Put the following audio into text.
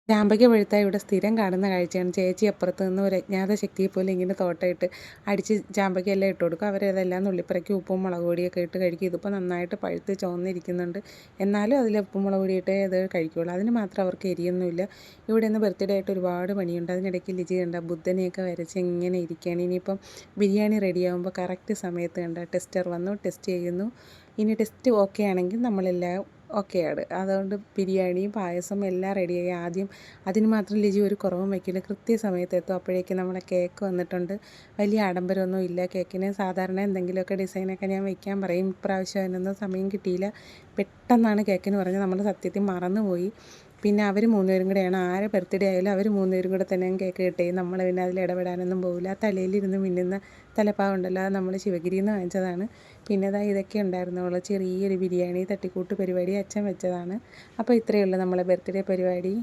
ചാമ്പയ്ക്ക പഴുത്താൽ ഇവിടെ സ്ഥിരം കാണുന്ന കാഴ്ചയാണ്. ചേച്ചി അപ്പുറത്ത് നിന്ന് ഒരു അജ്ഞാത ശക്തിയെ പോലെ ഇങ്ങനെ തോട്ടയിട്ട് അടിച്ച് ചാമ്പയ്ക്കെല്ലാം ഇട്ട് കൊടുക്കും. അവരതെല്ലാം നുള്ളിപ്പറക്കി ഉപ്പും മുളക് പൊടിയൊക്കെ ഇട്ട് കഴിക്കും. ഇതിപ്പോൾ നന്നായിട്ട് പഴുത്ത് ചുവന്നിരിക്കുന്നുണ്ട്. എന്നാലും അതിൽ ഉപ്പും മുളക് പൊടിയിട്ടേ അത് കഴിക്കുകയുള്ളൂ. അതിന് മാത്രം അവർക്ക് എരിയൊന്നുമില്ല. ഇവിടെ നിന്ന് ബർത്ത്ഡേ ആയിട്ട് ഒരുപാട് പണിയുണ്ട്. അതിനിടയ്ക്ക് ലിജി കണ്ട ബുദ്ധനെയൊക്കെ വരച്ച് ഇങ്ങനെ ഇരിക്കുകയാണ്. ഇനിയിപ്പം ബിരിയാണി റെഡിയാകുമ്പോൾ കറക്റ്റ് സമയത്ത് കണ്ട ടെസ്റ്റർ വന്നു, ടെസ്റ്റ് ചെയ്യുന്നു. ഇനി ടെസ്റ്റ് ഓക്കെ ആണെങ്കിൽ നമ്മളെല്ലാം ഓക്കെയാണ്. അതുകൊണ്ട് ബിരിയാണിയും പായസം എല്ലാം റെഡിയായി. ആദ്യം അതിന് മാത്രം ലിജി ഒരു കുറവും വയ്ക്കില്ല, കൃത്യസമയത്ത് എത്തും. അപ്പോഴേക്കും നമ്മുടെ കേക്ക് വന്നിട്ടുണ്ട്. വലിയ ആഡംബരമൊന്നും ഇല്ല കേക്കിന്. സാധാരണ എന്തെങ്കിലുമൊക്കെ ഡിസൈനൊക്കെ ഞാൻ വയ്ക്കാൻ പറയും. ഇപ്രാവശ്യം അതിനൊന്നും സമയം കിട്ടിയില്ല. പെട്ടെന്നാണ് കേക്കിന് പറഞ്ഞത്. നമ്മൾ സത്യത്തിൽ മറന്നുപോയി. പിന്നെ അവർ മൂന്നുപേരും കൂടെയാണ്, ആരെ ബർത്ത്ഡേ ആയാലും അവർ മൂന്നുപേരും കൂടെ തന്നെ കേക്ക് കട്ട് ചെയ്യും. നമ്മൾ പിന്നെ അതിൽ ഇടപെടാനൊന്നും പോകില്ല. തലയിലിരുന്ന് മിന്നുന്ന തലപ്പാവ് ഉണ്ടല്ലോ, അത് നമ്മൾ ശിവഗിരിയിൽ നിന്ന് വാങ്ങിച്ചതാണ്. പിന്നെ ഇതൊക്കെ ഉണ്ടായിരുന്നുള്ളൂ. ചെറിയൊരു ബിരിയാണി തട്ടിക്കൂട്ട് പരിപാടി അച്ഛൻ വെച്ചതാണ്. അപ്പോൾ ഇത്രയേ ഉള്ളൂ നമ്മളെ ബർത്ത്ഡേ പരിപാടി.